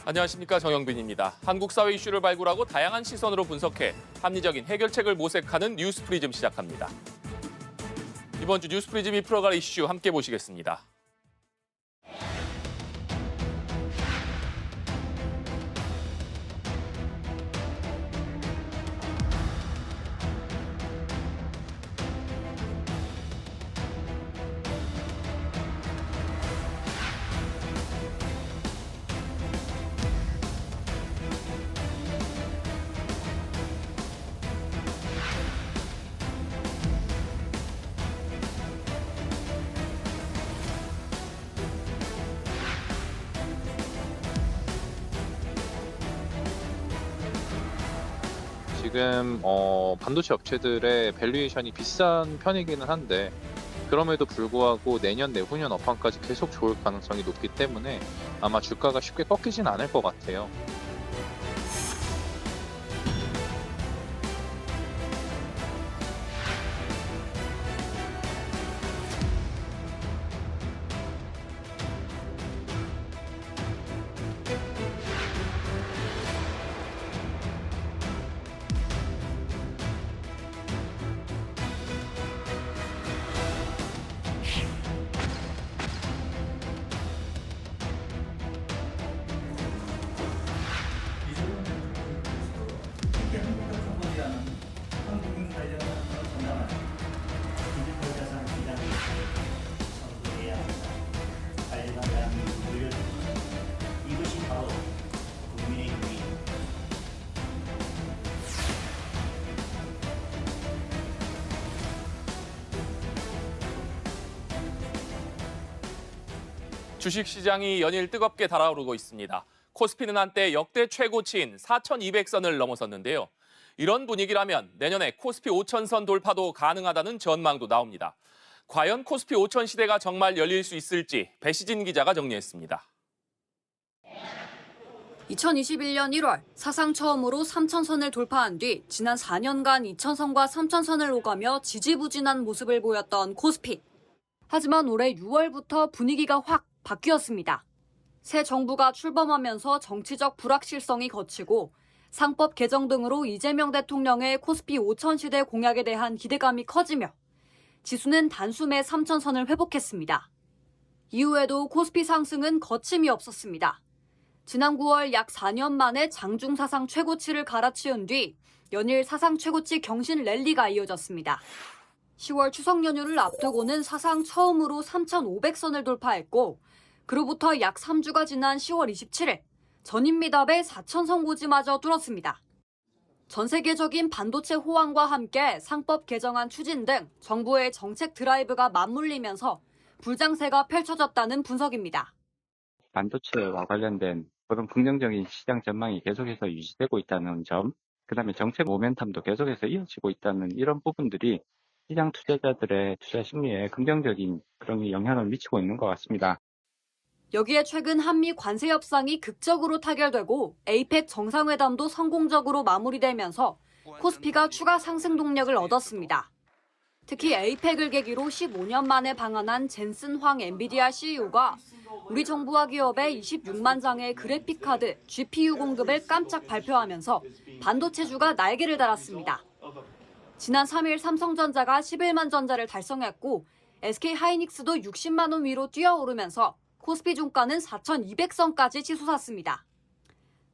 안녕하십니까, 정영빈입니다. 한국 사회 이슈를 발굴하고 다양한 시선으로 분석해 합리적인 해결책을 모색하는 뉴스프리즘 시작합니다. 이번 주 뉴스프리즘이 풀어갈 이슈 함께 보시겠습니다. 지금 반도체 업체들의 밸류에이션이 비싼 편이기는 한데 그럼에도 불구하고 내년 내후년 업황까지 계속 좋을 가능성이 높기 때문에 아마 주가가 쉽게 꺾이진 않을 것 같아요. 특히 한국과 캄보디아는 한국인 관련한 전당한 디지털 자산 기반을 선도해야 한다. 관련한 대한민국을 돌려줍니다. 이것이 바로 국민의 힘입니다. 주식시장이 연일 뜨겁게 달아오르고 있습니다. 코스피는 한때 역대 최고치인 4,200선을 넘어섰는데요. 이런 분위기라면 내년에 코스피 5,000선 돌파도 가능하다는 전망도 나옵니다. 과연 코스피 5,000 시대가 정말 열릴 수 있을지 배시진 기자가 정리했습니다. 2021년 1월 사상 처음으로 3,000선을 돌파한 뒤 지난 4년간 2,000선과 3,000선을 오가며 지지부진한 모습을 보였던 코스피. 하지만 올해 6월부터 분위기가 확 바뀌었습니다. 새 정부가 출범하면서 정치적 불확실성이 걷히고 상법 개정 등으로 이재명 대통령의 코스피 5,000 시대 공약에 대한 기대감이 커지며 지수는 단숨에 3,000선을 회복했습니다. 이후에도 코스피 상승은 거침이 없었습니다. 지난 9월 약 4년 만에 장중 사상 최고치를 갈아치운 뒤 연일 사상 최고치 경신 랠리가 이어졌습니다. 10월 추석 연휴를 앞두고는 사상 처음으로 3,500선을 돌파했고 그로부터 약 3주가 지난 10월 27일 전임 미답의 4,000선 고지마저 뚫었습니다. 전 세계적인 반도체 호황과 함께 상법 개정안 추진 등 정부의 정책 드라이브가 맞물리면서 불장세가 펼쳐졌다는 분석입니다. 반도체와 관련된 그런 긍정적인 시장 전망이 계속해서 유지되고 있다는 점, 그다음에 정책 모멘텀도 계속해서 이어지고 있다는 이런 부분들이 시장 투자자들의 투자 심리에 긍정적인 그런 영향을 미치고 있는 것 같습니다. 여기에 최근 한미 관세 협상이 극적으로 타결되고 에이펙 정상회담도 성공적으로 마무리되면서 코스피가 추가 상승 동력을 얻었습니다. 특히 에이펙을 계기로 15년 만에 방한한 젠슨 황 엔비디아 CEO가 우리 정부와 기업의 26만 장의 그래픽카드, GPU 공급을 깜짝 발표하면서 반도체주가 날개를 달았습니다. 지난 3일 삼성전자가 11만 전자를 달성했고 SK하이닉스도 60만 원 위로 뛰어오르면서 코스피 종가는 4,200선까지 치솟았습니다.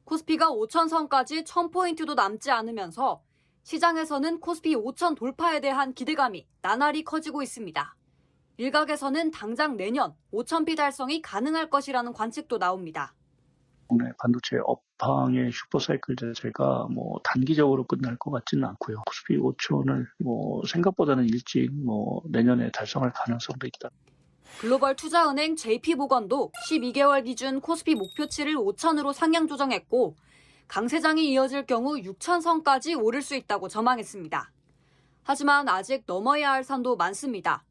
코스피가 5,000선까지 1,000포인트도 남지 않으면서 시장에서는 코스피 5,000 돌파에 대한 기대감이 나날이 커지고 있습니다. 일각에서는 당장 내년 5,000피 달성이 가능할 것이라는 관측도 나옵니다. 국내 반도체 업황의 슈퍼사이클 자체가 단기적으로 끝날 것 같지는 않고요. 코스피 5천을 생각보다는 일찍 내년에 달성할 가능성도 있다. 글로벌 투자은행 JP모건도 12개월 기준 코스피 목표치를 5,000으로 상향 조정했고 강세장이 이어질 경우 6,000선까지 오를 수 있다고 전망했습니다. 하지만 아직 넘어야 할 산도 많습니다.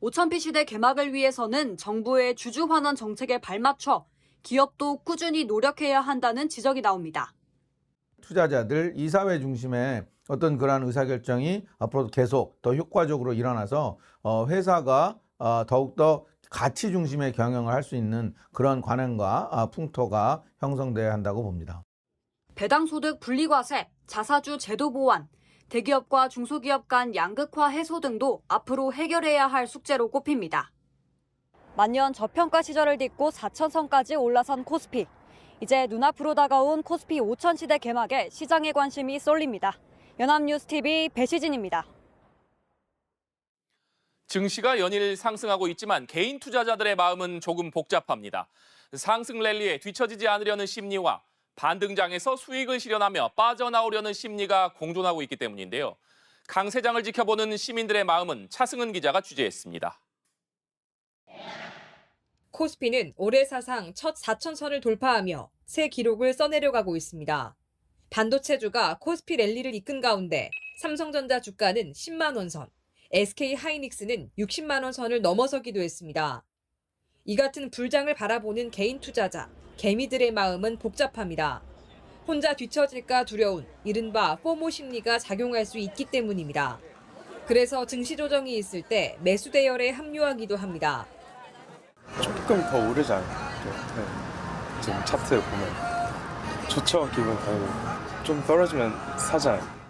5,000피 시대 개막을 위해서는 정부의 주주 환원 정책에 발맞춰 기업도 꾸준히 노력해야 한다는 지적이 나옵니다. 투자자들, 이사회 중심의 어떤 그러한 의사결정이 앞으로도 계속 더 효과적으로 일어나서 회사가 더욱더 가치 중심의 경영을 할 수 있는 그런 관행과 풍토가 형성돼야 한다고 봅니다. 배당소득 분리과세, 자사주 제도 보완, 대기업과 중소기업 간 양극화 해소 등도 앞으로 해결해야 할 숙제로 꼽힙니다. 만년 저평가 시절을 딛고 4,000선까지 올라선 코스피. 이제 눈앞으로 다가온 코스피 5,000 시대 개막에 시장의 관심이 쏠립니다. 연합뉴스TV 배시진입니다. 증시가 연일 상승하고 있지만 개인 투자자들의 마음은 조금 복잡합니다. 상승 랠리에 뒤처지지 않으려는 심리와 반등장에서 수익을 실현하며 빠져나오려는 심리가 공존하고 있기 때문인데요. 강세장을 지켜보는 시민들의 마음은 차승은 기자가 취재했습니다. 코스피는 올해 사상 첫 4,000선을 돌파하며 새 기록을 써내려가고 있습니다. 반도체주가 코스피 랠리를 이끈 가운데 삼성전자 주가는 10만 원 선, SK 하이닉스는 60만 원 선을 넘어서기도 했습니다. 이 같은 불장을 바라보는 개인 투자자, 개미들의 마음은 복잡합니다. 혼자 뒤처질까 두려운 이른바 포모 심리가 작용할 수 있기 때문입니다. 그래서 증시 조정이 있을 때 매수 대열에 합류하기도 합니다. 조금 더 오르지 않을까요? 네. 지금 차트를 보면 좋죠, 기분 다르고. 좀 떨어지면 사잖아요.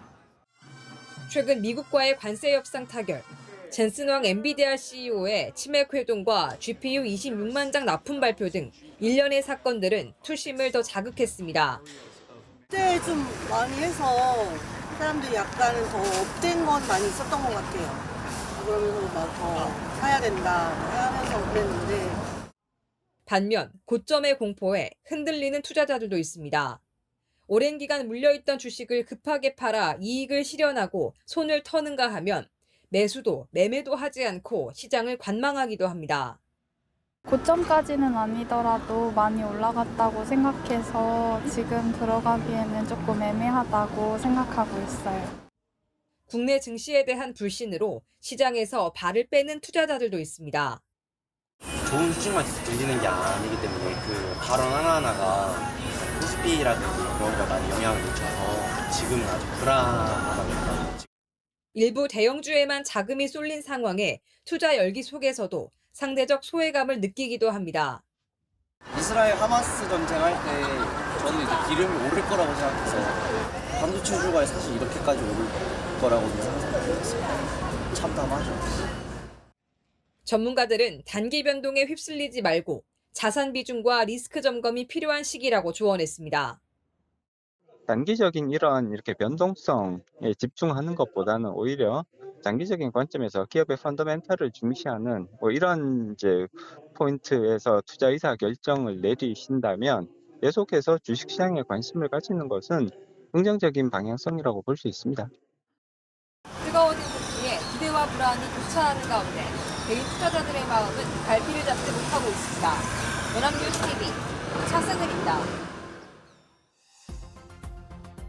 최근 미국과의 관세 협상 타결, 젠슨왕 엔비디아 CEO의 치맥 회동과 GPU 26만 장 납품 발표 등 일련의 사건들은 투심을 더 자극했습니다. 그때 좀 많이 해서 사람들이 약간은 더 업된 건 많이 있었던 것 같아요. 그러면서 막 더 사야 된다 하면서 그랬는데. 반면 고점의 공포에 흔들리는 투자자들도 있습니다. 오랜 기간 물려있던 주식을 급하게 팔아 이익을 실현하고 손을 터는가 하면 매수도 매매도 하지 않고 시장을 관망하기도 합니다. 고점까지는 아니더라도 많이 올라갔다고 생각해서 지금 들어가기에는 조금 애매하다고 생각하고 있어요. 국내 증시에 대한 불신으로 시장에서 발을 빼는 투자자들도 있습니다. 좋은 수준만 계속 들리는 게 아니기 때문에 그 발언 하나하나가 코스피라든지 그런 거 많이 영향을 미쳐서 지금은 아주 불안하다고. 일부 대형주에만 자금이 쏠린 상황에 투자 열기 속에서도 상대적 소외감을 느끼기도 합니다. 이스라엘 하마스 전쟁할 때 저는 이제 기름이 오를 거라고 생각해서 반도체주가 사실 이렇게까지 오를 거라고는 상상을 못했어요. 참담하죠. 전문가들은 단기 변동에 휩쓸리지 말고 자산 비중과 리스크 점검이 필요한 시기라고 조언했습니다. 단기적인 이렇게 변동성에 집중하는 것보다는 오히려 장기적인 관점에서 기업의 펀더멘탈을 중시하는 이런 이제 포인트에서 투자 의사 결정을 내리신다면 계속해서 주식시장에 관심을 가지는 것은 긍정적인 방향성이라고 볼 수 있습니다. 뜨거워진 국기에 기대와 불안이 교차하는 가운데 개인 투자자들의 마음은 갈피를 잡지 못하고 있습니다. 연합뉴스TV 차승은입니다.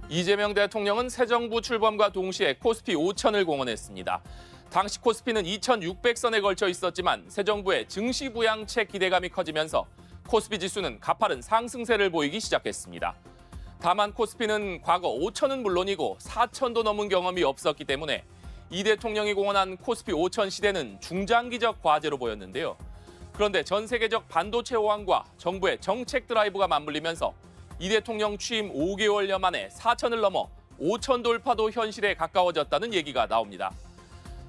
이재명 대통령은 새 정부 출범과 동시에 코스피 5,000을 공언했습니다. 당시 코스피는 2,600선에 걸쳐 있었지만 새 정부의 증시 부양책 기대감이 커지면서 코스피 지수는 가파른 상승세를 보이기 시작했습니다. 다만 코스피는 과거 5,000은 물론이고 4,000도 넘은 경험이 없었기 때문에 이 대통령이 공언한 코스피 5,000 시대는 중장기적 과제로 보였는데요. 그런데 전 세계적 반도체 호황과 정부의 정책 드라이브가 맞물리면서 이 대통령 취임 5개월여 만에 4,000을 넘어 5,000 돌파도 현실에 가까워졌다는 얘기가 나옵니다.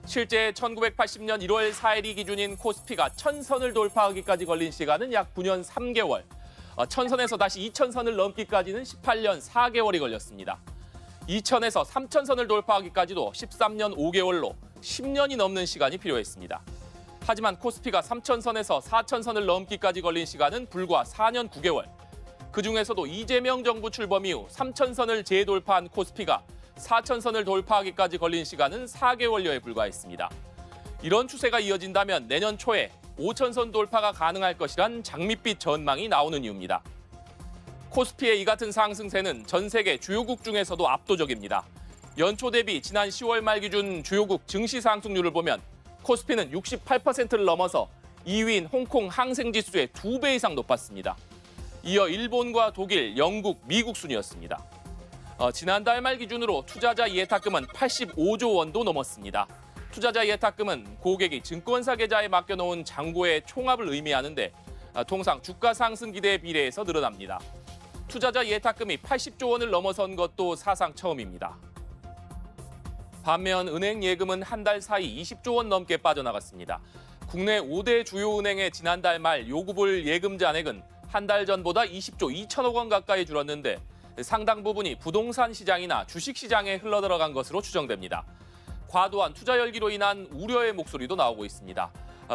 실제 1980년 1월 4일이 기준인 코스피가 1,000선을 돌파하기까지 걸린 시간은 약 9년 3개월, 1,000선에서 다시 2,000선을 넘기까지는 18년 4개월이 걸렸습니다. 2,000에서 3,000선을 돌파하기까지도 13년 5개월로 10년이 넘는 시간이 필요했습니다. 하지만 코스피가 3,000선에서 4,000선을 넘기까지 걸린 시간은 불과 4년 9개월. 그중에서도 이재명 정부 출범 이후 3,000선을 재돌파한 코스피가 4,000선을 돌파하기까지 걸린 시간은 4개월여에 불과했습니다. 이런 추세가 이어진다면 내년 초에 5,000선 돌파가 가능할 것이란 장밋빛 전망이 나오는 이유입니다. 코스피의 이 같은 상승세는 전 세계 주요국 중에서도 압도적입니다. 연초 대비 지난 10월 말 기준 주요국 증시 상승률을 보면 코스피는 68%를 넘어서 2위인 홍콩 항생지수의 2배 이상 높았습니다. 이어 일본과 독일, 영국, 미국 순이었습니다. 지난달 말 기준으로 투자자 예탁금은 85조 원도 넘었습니다. 투자자 예탁금은 고객이 증권사 계좌에 맡겨놓은 잔고의 총합을 의미하는데 통상 주가 상승 기대에 비례해서 늘어납니다. 투자자 예탁금이 80조 원을 넘어선 것도 사상 처음입니다. 반면 은행 예금은 한 달 사이 20조 원 넘게 빠져나갔습니다. 국내 5대 주요 은행의 지난달 말 요구불 예금 잔액은 한 달 전보다 20조 2천억 원 가까이 줄었는데 상당 부분이 부동산 시장이나 주식 시장에 흘러들어간 것으로 추정됩니다. 과도한 투자 열기로 인한 우려의 목소리도 나오고 있습니다.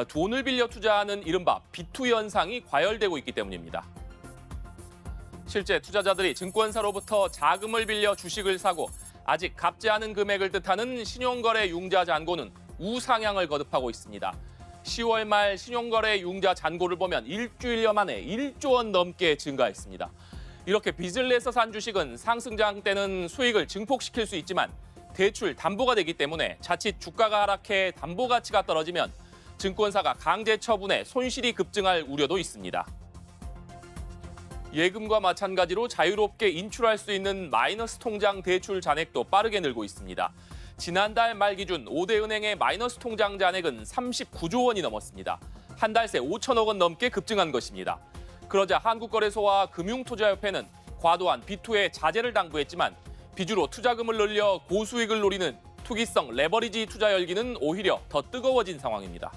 돈을 빌려 투자하는 이른바 B2 현상이 과열되고 있기 때문입니다. 실제 투자자들이 증권사로부터 자금을 빌려 주식을 사고 아직 갚지 않은 금액을 뜻하는 신용거래 융자 잔고는 우상향을 거듭하고 있습니다. 10월 말 신용거래 융자 잔고를 보면 일주일여 만에 1조 원 넘게 증가했습니다. 이렇게 빚을 내서 산 주식은 상승장 때는 수익을 증폭시킬 수 있지만 대출 담보가 되기 때문에 자칫 주가가 하락해 담보 가치가 떨어지면 증권사가 강제 처분해 손실이 급증할 우려도 있습니다. 예금과 마찬가지로 자유롭게 인출할 수 있는 마이너스 통장 대출 잔액도 빠르게 늘고 있습니다. 지난달 말 기준 5대 은행의 마이너스 통장 잔액은 39조 원이 넘었습니다. 한 달 새 5천억 원 넘게 급증한 것입니다. 그러자 한국거래소와 금융투자협회는 과도한 B2의 자제를 당부했지만 빚으로 투자금을 늘려 고수익을 노리는 투기성 레버리지 투자 열기는 오히려 더 뜨거워진 상황입니다.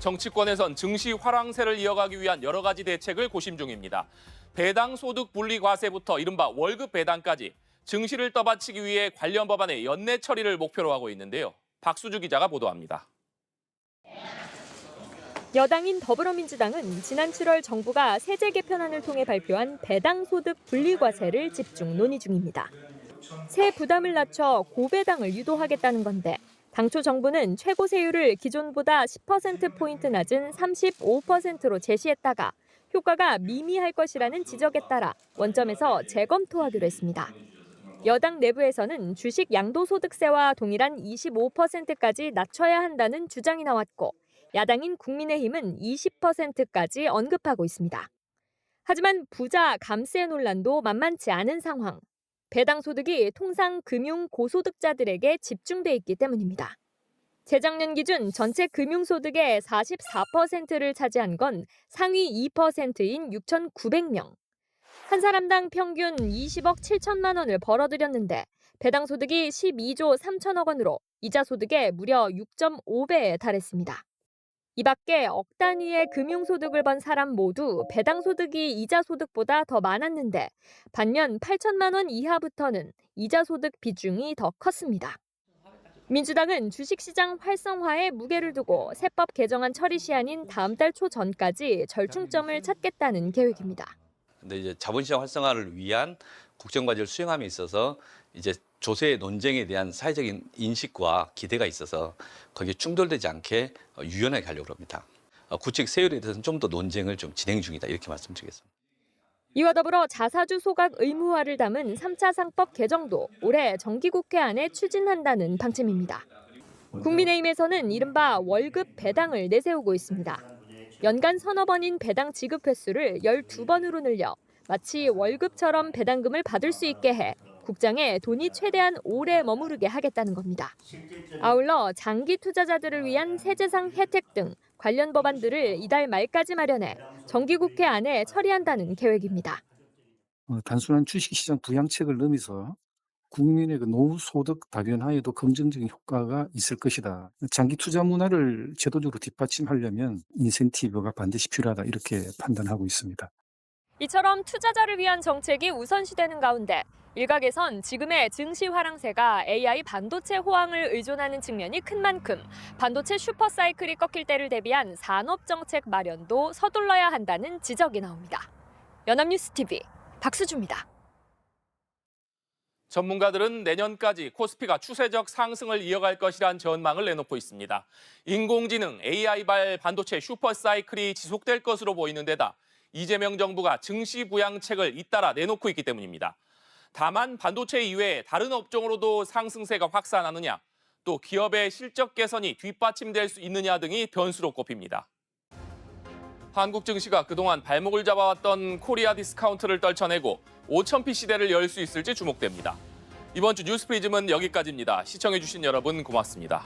정치권에선 증시 화랑세를 이어가기 위한 여러 가지 대책을 고심 중입니다. 배당 소득 분리 과세부터 이른바 월급 배당까지 증시를 떠받치기 위해 관련 법안의 연내 처리를 목표로 하고 있는데요. 박수주 기자가 보도합니다. 여당인 더불어민주당은 지난 7월 정부가 세제 개편안을 통해 발표한 배당 소득 분리 과세를 집중 논의 중입니다. 세 부담을 낮춰 고배당을 유도하겠다는 건데 당초 정부는 최고 세율을 기존보다 10%포인트 낮은 35%로 제시했다가 효과가 미미할 것이라는 지적에 따라 원점에서 재검토하기로 했습니다. 여당 내부에서는 주식 양도소득세와 동일한 25%까지 낮춰야 한다는 주장이 나왔고 야당인 국민의힘은 20%까지 언급하고 있습니다. 하지만 부자 감세 논란도 만만치 않은 상황. 배당 소득이 통상 금융 고소득자들에게 집중돼 있기 때문입니다. 재작년 기준 전체 금융소득의 44%를 차지한 건 상위 2%인 6,900명. 한 사람당 평균 20억 7천만 원을 벌어들였는데 배당 소득이 12조 3천억 원으로 이자 소득의 무려 6.5배에 달했습니다. 이 밖에 억 단위의 금융소득을 번 사람 모두 배당 소득이 이자 소득보다 더 많았는데 반면 8천만 원 이하부터는 이자 소득 비중이 더 컸습니다. 민주당은 주식시장 활성화에 무게를 두고 세법 개정안 처리 시한인 다음 달 초 전까지 절충점을 찾겠다는 계획입니다. 근데 이제 자본시장 활성화를 위한 국정과제를 수행함에 있어서 이제 조세 논쟁에 대한 사회적인 인식과 기대가 있어서 거기에 충돌되지 않게 유연하게 가려고 합니다. 구책 세율에 대해서는 좀 더 논쟁을 좀 진행 중이다 이렇게 말씀드리겠습니다. 이와 더불어 자사주 소각 의무화를 담은 3차 상법 개정도 올해 정기국회 안에 추진한다는 방침입니다. 국민의힘에서는 이른바 월급 배당을 내세우고 있습니다. 연간 서너 번인 배당 지급 횟수를 12번으로 늘려 마치 월급처럼 배당금을 받을 수 있게 해 국장에 돈이 최대한 오래 머무르게 하겠다는 겁니다. 아울러 장기 투자자들을 위한 세제상 혜택 등 관련 법안들을 이달 말까지 마련해 정기국회 안에 처리한다는 계획입니다. 단순한 주식시장 부양책을 넘어서 국민의 노후 소득 다변화에도 긍정적인 효과가 있을 것이다. 장기 투자 문화를 제도적으로 뒷받침하려면 인센티브가 반드시 필요하다 이렇게 판단하고 있습니다. 이처럼 투자자를 위한 정책이 우선시되는 가운데 일각에선 지금의 증시 화랑세가 AI 반도체 호황을 의존하는 측면이 큰 만큼 반도체 슈퍼사이클이 꺾일 때를 대비한 산업정책 마련도 서둘러야 한다는 지적이 나옵니다. 연합뉴스TV 박수주입니다. 전문가들은 내년까지 코스피가 추세적 상승을 이어갈 것이란 전망을 내놓고 있습니다. 인공지능, AI발 반도체 슈퍼사이클이 지속될 것으로 보이는 데다 이재명 정부가 증시 부양책을 잇따라 내놓고 있기 때문입니다. 다만 반도체 이외에 다른 업종으로도 상승세가 확산하느냐, 또 기업의 실적 개선이 뒷받침될 수 있느냐 등이 변수로 꼽힙니다. 한국 증시가 그동안 발목을 잡아왔던 코리아 디스카운트를 떨쳐내고 5,000피 시대를 열 수 있을지 주목됩니다. 이번 주 뉴스프리즘은 여기까지입니다. 시청해주신 여러분 고맙습니다.